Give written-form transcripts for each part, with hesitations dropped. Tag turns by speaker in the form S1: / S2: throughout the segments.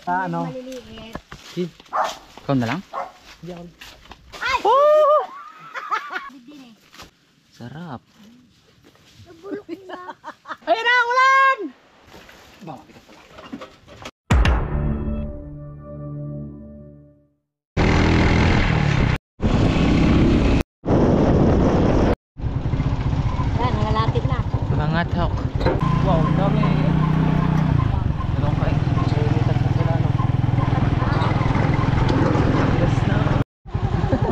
S1: Ano?
S2: Maliliit.
S3: Ikaw na lang?
S1: Hindi ako.
S3: Oh!
S2: Bidin eh.
S3: Sarap.
S2: Nabulok na.
S1: Ayun na, ulan!
S3: Bawa kita pala.
S2: Yan, nangalatid na.
S3: Mga talk.
S1: Wow, dami.
S3: Anong kain?
S1: Ilitas na sila, no? Yes na.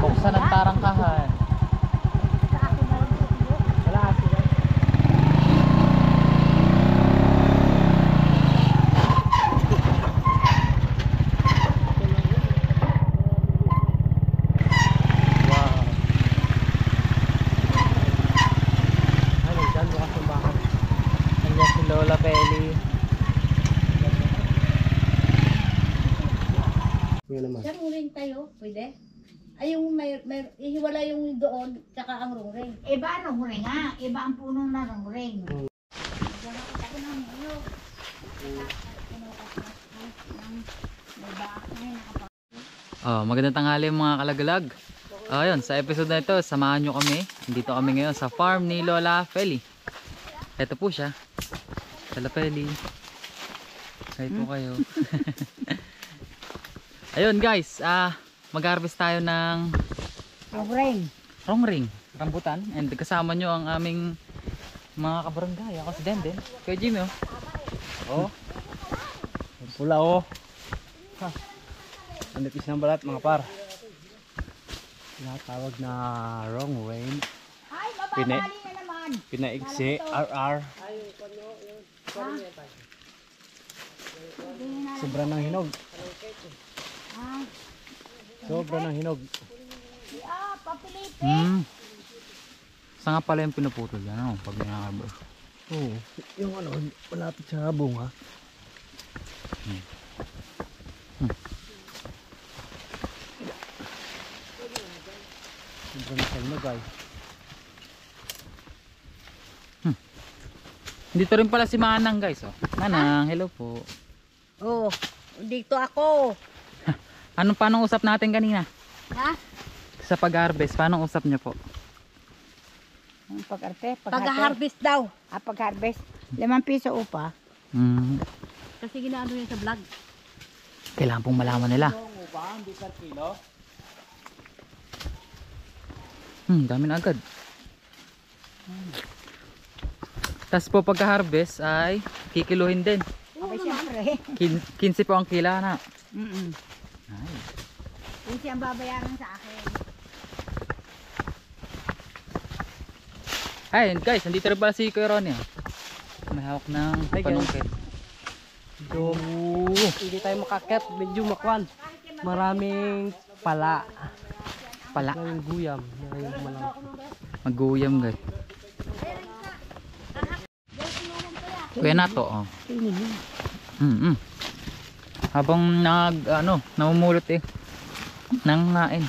S3: Buksan ang tarangkahan.
S1: Wala sila. Wow. Ano, dyan bukas yung bahay.
S3: Nandiyan si Lola Peli.
S1: Ngayon naman.
S2: Sa ring tayo, pwede? Ay, yung may ihiwala yung doon, tsaka ang rungring.
S4: Iba ang rungring nga. Iba ang puno na rungring.
S3: Magandang tanghali mga kalagalag. Ayun, sa episode na ito, samahan nyo kami. Dito kami ngayon sa farm ni Lola Feli. Ito po siya. Lola Feli. Kahit po kayo. Ayun guys, mag-harvest tayo ng
S4: Rungring.
S3: ronggring, rambutan. And kasama nyo ang aming mga kabarangay. Ako si Denden. Kuya Jimmy oh.
S1: Oh. Pula, oh. Ha. Ang nipis ng balat, mga par. Tinatawag na wrong rain.
S4: Ay, mababali na naman.
S1: Pinaigsi, RR. Sobra ng hinog.
S4: Ah,
S1: Sobra ng hinog.
S4: papilipin.
S3: Saan nga pala yung pinuputol yan? Ano? Pag nakakabos.
S1: Oo. Yung ano, malapit sa bunga. Sobra ng hinog, guys.
S3: Dito rin pala si Manang guys oh. Manang, hello po.
S2: Oh, dito ako.
S3: Paano usap natin kanina?
S2: Ha?
S3: Sa pag-harvest, paano usap niyo po?
S4: Ang pag-arte,
S2: Pag-harvest daw.
S4: Pag-harvest. 5 piso upa.
S2: Kasi ginaano yan sa vlog.
S3: Kailangan pong malaman nila. Dami na agad. Tapos po pagka-harvest ay kikiluhin din.
S4: Okay, siyempre.
S3: 15 po ang kila na. Ay.
S4: Yun siyang babayaran sa akin.
S3: Ayun guys, nandito rin pala si Kuya Ronnie. May hawak ng
S1: Hi, guys.
S3: panungkit.
S1: Medyo, hindi tayo makakyat. Medyo makwan. Maraming pala.
S3: Pala.
S1: Maraming guyam. Maraming malang.
S3: Maguyam guys. Kuya Nato oh. Habang namumulot eh. Nangain.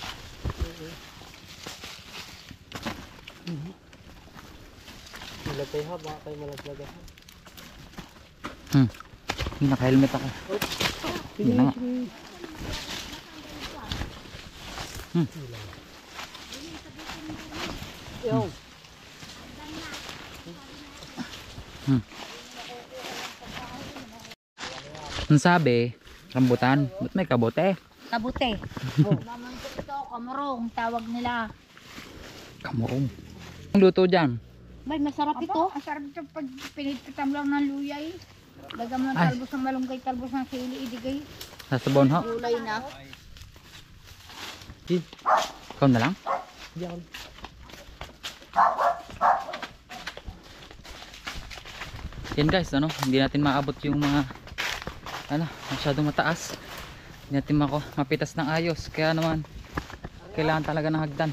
S1: Malagay ha, baka tayo malaglaga.
S3: Naka-helmet ako. Yun na nga.
S1: Yo.
S3: Ang sabi, rambutan. Ba't may kabote?
S2: Kabute.
S4: Naman ko ito, kamurong, tawag nila.
S3: Kamurong. Ang luto dyan.
S2: May masarap ito.
S4: Ito, ang sarap ito pag pinipitam lang ng luyay. Lagam ng
S3: Ay.
S4: talbos ng malunggay, talbos ng sili, idigay.
S3: Sasabon ho.
S2: Gulay na.
S3: Ikaw na lang?
S1: Hindi ako.
S3: Yan guys, hindi natin maabot yung mga masyadong mataas. Hindi natin mapitas ng ayos. Kaya naman, kailangan talaga ng hagdan.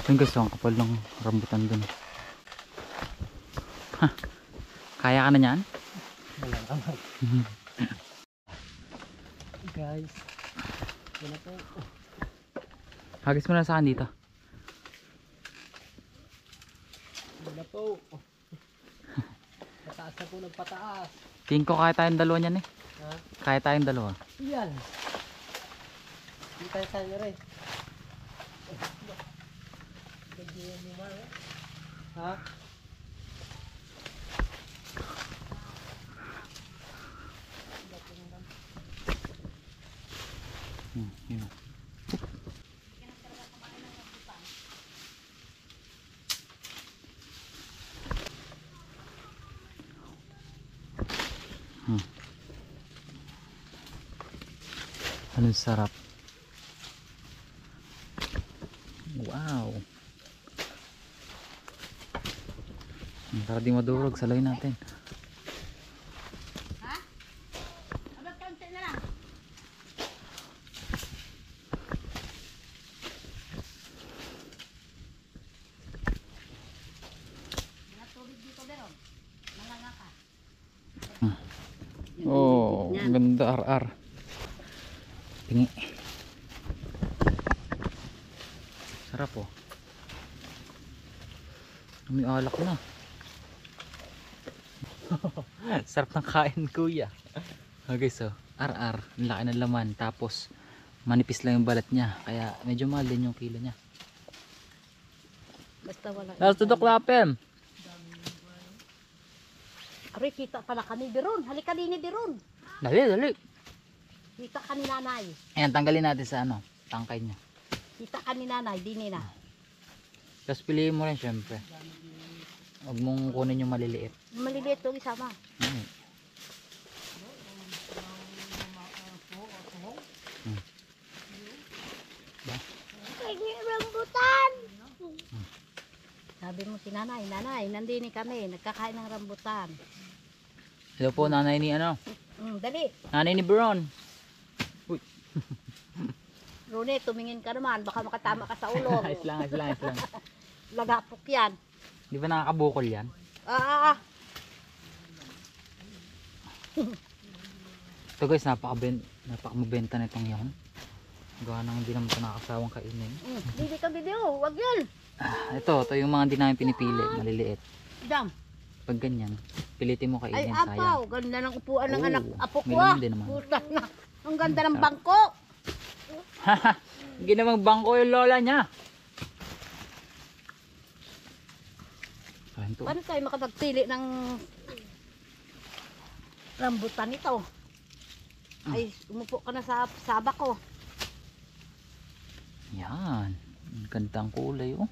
S3: Yung gusto, ang kapal ng rambutan dun. Kaya ka na yan?
S1: Wala naman. Guys. Wala po.
S3: Hagis mo na sa akin dito.
S1: Oh. Pataas na po nagpataas.
S3: Tingin ko kaya tayong dalawa niyan eh.
S1: Ha?
S3: Kaya tayong dalawa.
S1: Yan. Hindi tayo tayo na rin. Ha?
S3: Yun. Anong sarap. Wow. Para di madurog, saloy natin.
S2: Abang konti na lang. Natulog dito meron. Malanga ka.
S3: Oh,
S2: Yan.
S3: ganda ar-ar. Tingi. Sarap oh. May alak na. Sarap ng kain kuya. Okay, so ar-ar, ang laki ng laman, tapos manipis lang yung balat niya, kaya medyo mahal din yung kilo niya.
S2: Basta wala.
S3: Let's do the clapping.
S2: Aray, kita pala ka ni Biron. Halika din ni Biron.
S3: Dali, dali.
S2: Kita ka ni nanay.
S3: Ayan, tanggalin natin sa ano, tangkay niya.
S2: Kita ka ni nanay. Dini na.
S3: Tapos piliin mo rin syempre. Huwag mong kunin yung maliliit.
S2: Maliliit itong isama. Rambutan! Sabi mo si nanay, nanay, nandini kami, nagkakain ng rambutan.
S3: Hello po, nanay ni ano?
S2: Dali.
S3: Nanay ni Bron.
S2: Rune, tumingin ka naman, baka makatama ka sa ulo.
S3: Ayos lang, ayos lang, ayos lang.
S2: Lagapok yan.
S3: Di ba nakakabukol yan? Ito guys, napakamabenta na itong yan. Gawa nang hindi naman ito nakakasawang kainin.
S2: Hindi ka video, wag yan.
S3: Ito yung mga hindi namin pinipili, maliliit.
S2: Dam.
S3: Pag ganyan, pilitin mo
S2: Ay,
S3: kainin,
S2: apaw,
S3: sayang.
S2: ganda ng upuan ng
S3: Oo,
S2: anak apo ko
S3: may laman din naman.
S2: Puta na. Ang ganda ng bangko.
S3: Hindi namang bangko yung lola niya. Ayun to.
S2: Paano tayo makapagpili ng rambutan ito? Ay, umupo ka na sa saba ko.
S3: Yan. Ang gandang kulay oh.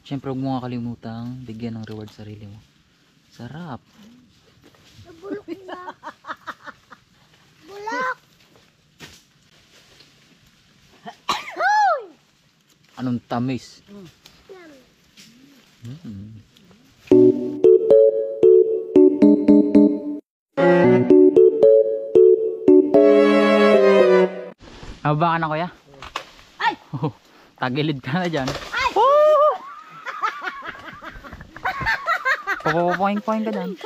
S3: Siyempre huwag mo nga kalimutang bigyan ng reward sarili mo. Sarap.
S2: Bulok na. Bulok!
S3: Anong tamis? Baka na kuya?
S2: Ay!
S3: Tagilid ka na dyan.
S2: Ay!
S3: Papapoing-poing ka dyan.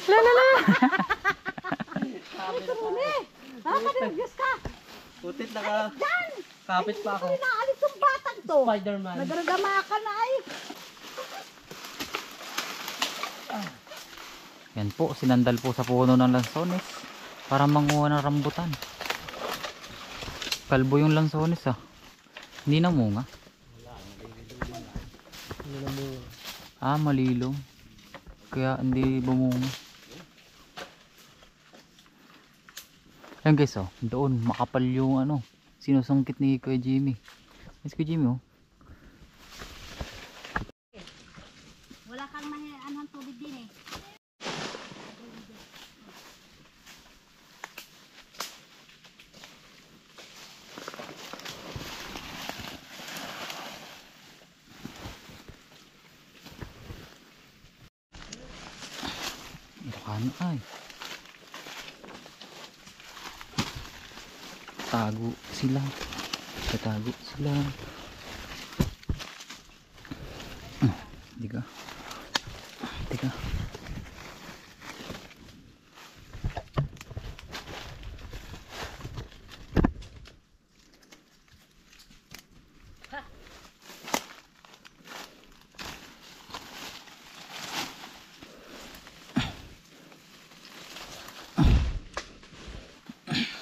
S3: Lalala!
S2: Ay, karuni! Nakaka-nervous ka!
S1: Putit na ka. Kapit pa ako.
S2: Ay, naalis yung batang to.
S1: Spider-Man.
S2: Nadaragama ka na ay.
S3: Yan po, sinandal po sa puno ng lansones para manguha ng rambutan. Kalbo yung lansones ah. Hindi na munga. Ah, malilong. Kaya hindi bumunga. Ayan guys oh, doon makapal yung ano, sinusungkit ni Kuya Jimmy. Yes, Kuya Jimmy oh.
S2: Wala kang mahianong tubig din eh.
S3: Ano ay? Tago sila. Tatago sila. Di ka? Teka.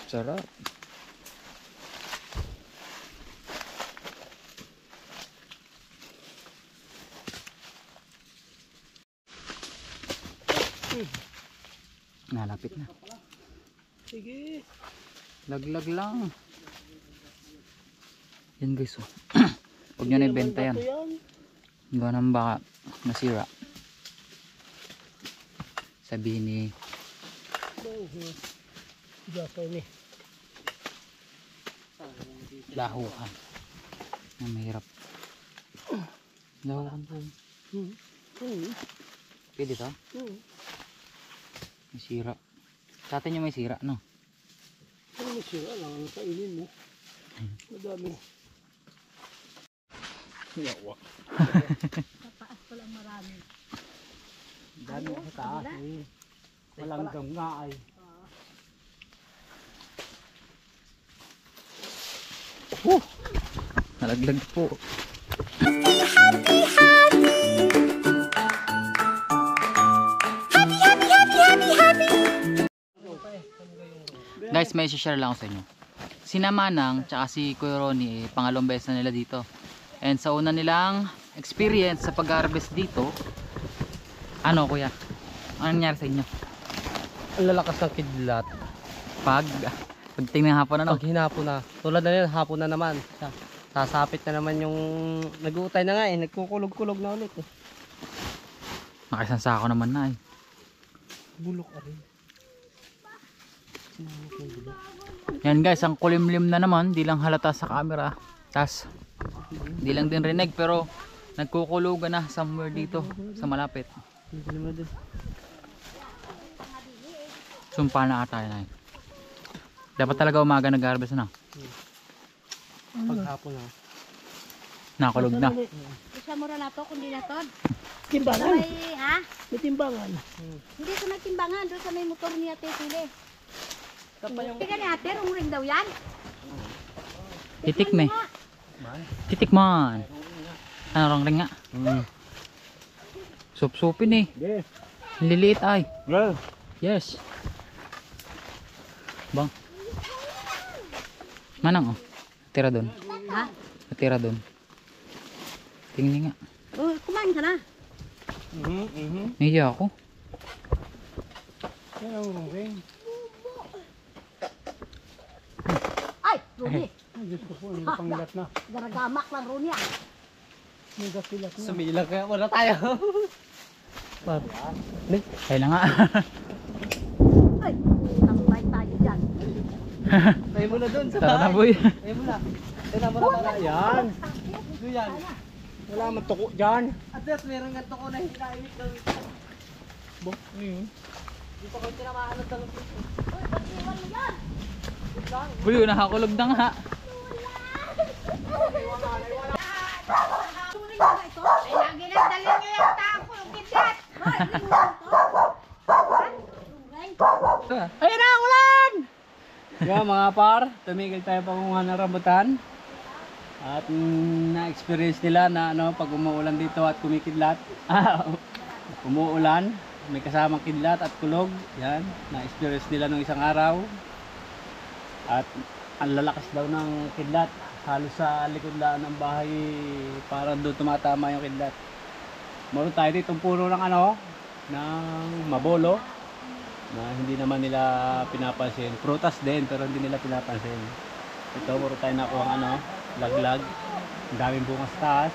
S3: Sarap. Nalapit na.
S1: Sige.
S3: Laglag lang. Yan guys, oh. Huwag nyo na ibenta yan. Gawa ng baka nasira. Sabihin ni lahukan na mahirap. Lahukan po. Pwede to? May sira. Sa atin yung may sira, no?
S1: Ano may sira lang? Ano kainin mo? Madami. Yawa.
S2: Sa taas pa lang marami.
S1: Dami sa taas. Walang gamga ay.
S3: Nalaglag po. Guys, may share lang ako sa inyo. Si Namanang tsaka si Kuya Ronnie, pangalawang beses na nila dito. And sa una nilang experience sa pag-harvest dito, ano kuya? Ano nangyari sa inyo?
S1: Ang lalakas ng kidlat.
S3: Pagtingin ng hapon ano?
S1: Pag hinapon na. Tulad na yun, hapon na naman. Sasapit na naman yung nag-uutay na nga eh. Nagkukulog-kulog na ulit eh.
S3: Nakisang sako naman na eh.
S1: Bulok ka rin.
S3: Yan guys, ang kulimlim na naman, di lang halata sa camera. Tas, di lang din rinig pero nagkukulugan na somewhere dito sa malapit. Sumpa na ata na eh. Dapat talaga umaga nag-harvest na.
S1: Paghapon na.
S3: Nakulog na.
S2: Isa mura na to, kundi na to.
S1: Timbangan.
S2: May, ha?
S1: May timbangan.
S2: Hindi sa may timbangan, doon sa may motor ni Ate Sile. Tika ni Ate, rungring daw yan.
S3: Titik me. Titik man. Ano rong ring nga? Sup-supin eh.
S1: Yes.
S3: Liliit ay.
S1: Well.
S3: Yes. Bang. Manang oh. Tira doon.
S2: Ha?
S3: Tira doon. Tingnan nga.
S2: Oh, kumain ka na.
S3: Nahiya ako.
S1: Yan ang rungring.
S2: Ay, Runi.
S1: Ay, Diyos ko po, hindi na pangilat na.
S2: Garagamak lang Runi ah.
S1: May gapilat na. Sumilang kaya wala tayo.
S3: Kaya nga.
S2: Ay, tambay tayo dyan.
S1: Tayo mo na doon sa
S3: Tara na
S1: bahay.
S3: boy.
S1: Tayo mo na. Tayo na para yan. Ito yan. Wala man tuko dyan. At least meron nga tuko na hindi naimit daw ito. Bo, ano yun? Hindi pa kayo tinamaan ng talong ito.
S2: Uy, ba't iwan mo yan?
S3: Boy, nakakulog na nga.
S2: Turing mo ba ito?
S4: Ay, lagi na dali niyo yung tako, yung kidlat.
S2: Hoy, ring mo ito? Ha? Rungay?
S1: Ayun na, ulan! Yeah, mga par, tumigil tayo pangunguha ng rambutan. At na-experience nila na ano, pag umuulan dito at kumikidlat. Umuulan, may kasamang kidlat at kulog. Yan, na-experience nila nung isang araw. At ang lalakas daw ng kidlat. Halos sa likod lang ng bahay, parang doon tumatama yung kidlat. Meron tayo dito puno ng ano, ng mabolo. Na hindi naman nila pinapansin. Prutas din pero hindi nila pinapansin. Ito, meron tayo nakuha ng ano, laglag. Ang daming bunga sa taas.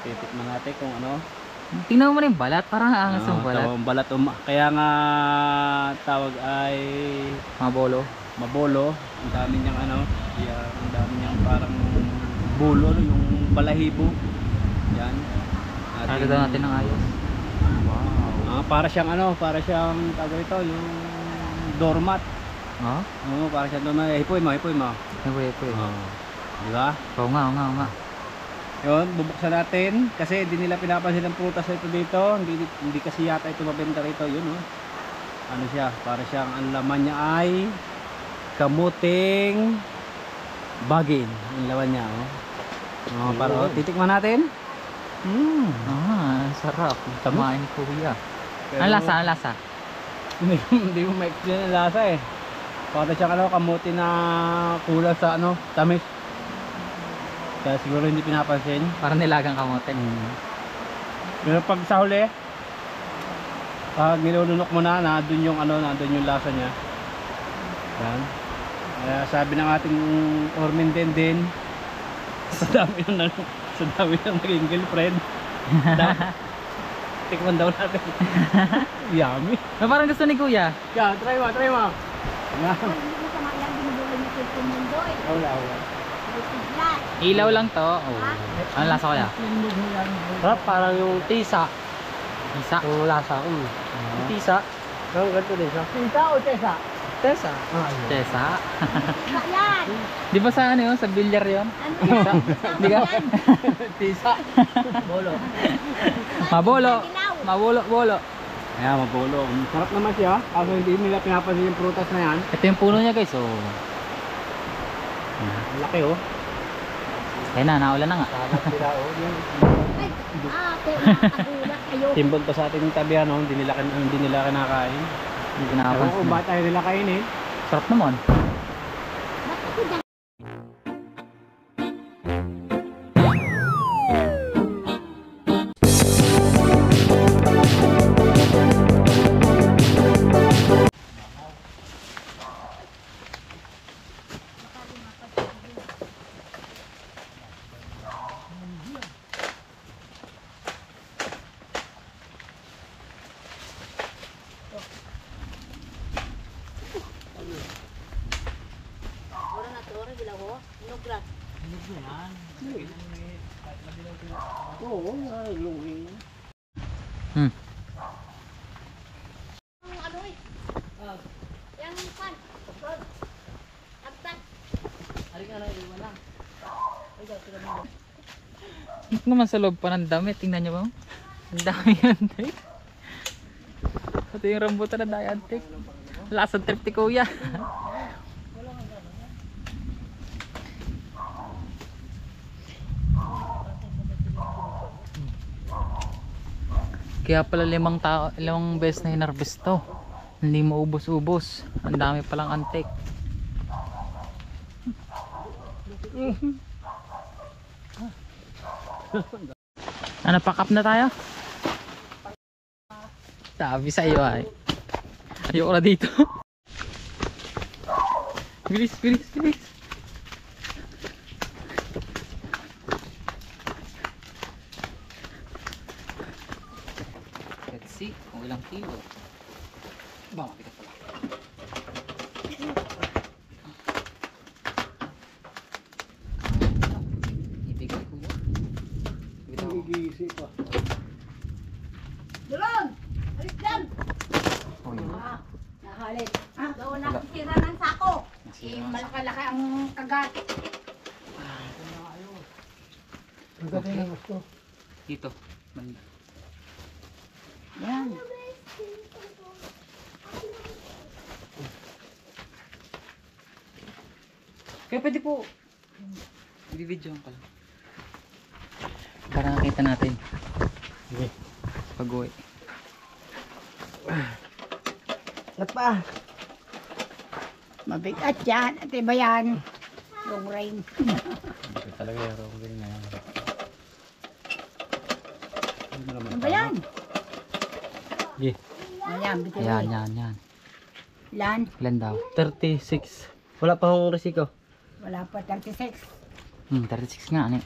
S1: Titikman natin kung ano.
S3: Tingnan mo na yung balat, parang angas yung balat.
S1: Tawag balat. Kaya nga tawag ay
S3: Mabolo.
S1: mabolo. Ang dami niyang ano, yan, ang dami niyang parang bulo, yung balahibo. Yan.
S3: Kaya daw natin ng ayos.
S1: Para siyang ano, para siyang tawag ito, yung doormat.
S3: Oh?
S1: Oo, para siyang doormat. Hipoy mo, hipoy mo.
S3: Hipoy.
S1: Oo. Di ba?
S3: Oo nga.
S1: Yun, bubuksan natin kasi hindi nila pinapansin ang prutas na ito dito. Hindi kasi yata ito mabenta rito. Yun, oh. Ano siya? Para siyang ang laman niya ay kamuting bagin. Ang laman niya, oh. Para titikman natin.
S3: Sarap. Tamain ni Kuya. Ang lasa, ang lasa.
S1: Hindi mo ma-explain ang lasa eh. Para siyang kamuti na kulang sa tamis. Kaya siguro hindi pinapansin.
S3: Parang nilagang kamote.
S1: Pero pag sa huli, pag nilulunok mo na, nandun yung lasa niya. Yan. Kaya sabi ng ating Ormin din, sa dami ng naging girlfriend, tikman daw natin. Yummy.
S3: Parang gusto ni Kuya.
S1: Yeah, try mo. Yan.
S2: Hindi mo sama yan, binubuhay niyo sa mundo eh.
S1: Wala.
S2: Bisiglat.
S3: Ilaw lang to. Oh. Ang lasa Kuya?
S1: Sarap, parang yung tisa.
S3: Isa.
S1: Yung lasa. Tisa. Parang ganito din siya. Tisa o tesa? Tesa.
S3: Tesa.
S2: Yan.
S3: Di ba sa ano yun? Sa bilyar yun?
S2: Ano yan?
S3: Di ka?
S1: Tisa. Bolo.
S3: Mabolo. Mabolo.
S1: Ayan, mabolo. Sarap naman siya. Kaso hindi nila pinapansin yung prutas na yan.
S3: Ito yung puno niya guys. Oh.
S1: Ang laki oh.
S3: Kaya na, naulan na nga.
S1: Sarap sila oh.
S2: Ay, pero nakakagulat kayo.
S1: Timbog pa sa ating tabi hindi nila kinakain.
S3: Hindi ko
S1: Ewan ko
S3: nakapansin.
S1: ba tayo nila kainin?
S3: Sarap naman.
S2: Ba't ako dyan? Ora na to, ora bilang ko. Nugrat.
S1: Oo, luwing.
S2: Ano eh? Yang pan. Agtan.
S3: Ito naman sa loob pa ng dami. Tingnan nyo ba? Ang dami antik. Ito yung rambutan na dami antik. Lasang trip ni Kuya. Kaya pala 5 beses na hinarvest to. Hindi mo ubos-ubos. Ang dami palang antik. Pack up na tayo? Sabi sa iyo ay. Ayoko na dito. Bilis. Let's see kung ilang kilo. Ba, mabigat pala. Ibigay ko yun.
S1: Nagigisi pa.
S2: Dulong! Alis dyan!
S3: Oh, yun.
S2: Nahalit. Doon nakitira ng sako.
S4: Malaki-laki ang kagat.
S1: Ang ganda ng gusto.
S3: Dito. Banda.
S2: Yan.
S3: Kaya pwede po. Bibidyoan ka lang. Para nakita natin.
S1: Sige.
S3: Pag-uwi.
S1: Napa.
S4: Mabigat yan. At iba yan. Long rain.
S1: Ito talaga yung rolling na yan.
S4: Ano ba yan?
S1: Sige.
S4: Ayan, bito.
S3: Yan.
S4: Lan.
S3: Ilan daw?
S1: 36. Wala pa akong resiko.
S4: Wala pa 36.
S3: 36 nga. Ano?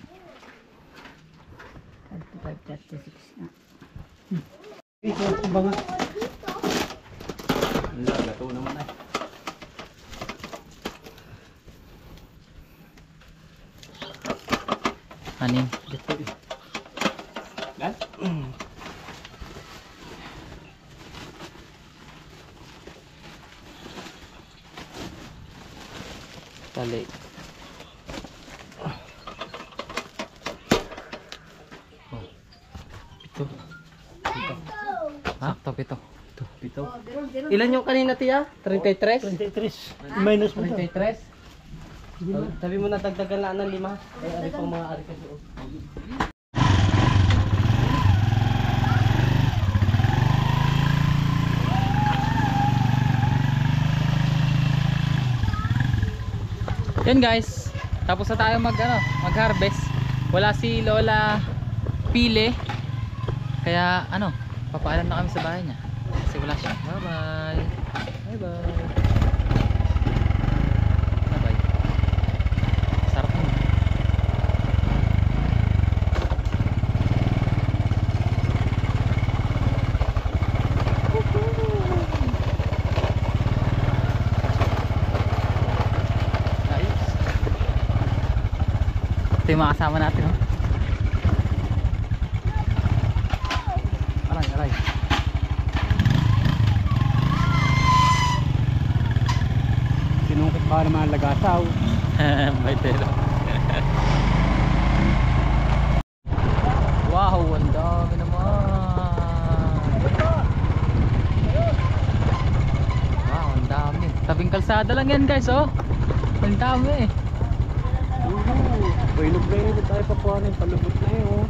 S4: 35, 36 na.
S1: Ito, bangat. Gato naman ay.
S3: Anin?
S1: Gato eh. Gan?
S3: Tali. Sakto, pito.
S1: Pito.
S5: Ilan yung kanina tiya? 33?
S1: 33. Minus mo
S5: 33? Sabi mo na dagdagan lang ng 5. Ay, ari pang mga ari ka doon.
S3: Yan guys, tapos na tayo mag-harvest. Wala si Lola Pile. Kaya papaalam na kami sa bahay niya. Kasi wala siya. Bye-bye. Bye-bye. Bye-bye. Sarap mo. Ayos. Ito yung mga kasama natin, oh. Aray, aray.
S1: Sinungkit ba naman ang lagasaw?
S3: May telo. Wow, ang dami naman. Wow, ang dami. Tabing kalsada lang yan guys, oh. Ang dami.
S1: Painog na yun. Tayo papuanin. Palubot na yun.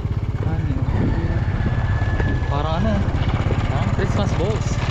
S3: Parang Christmas balls.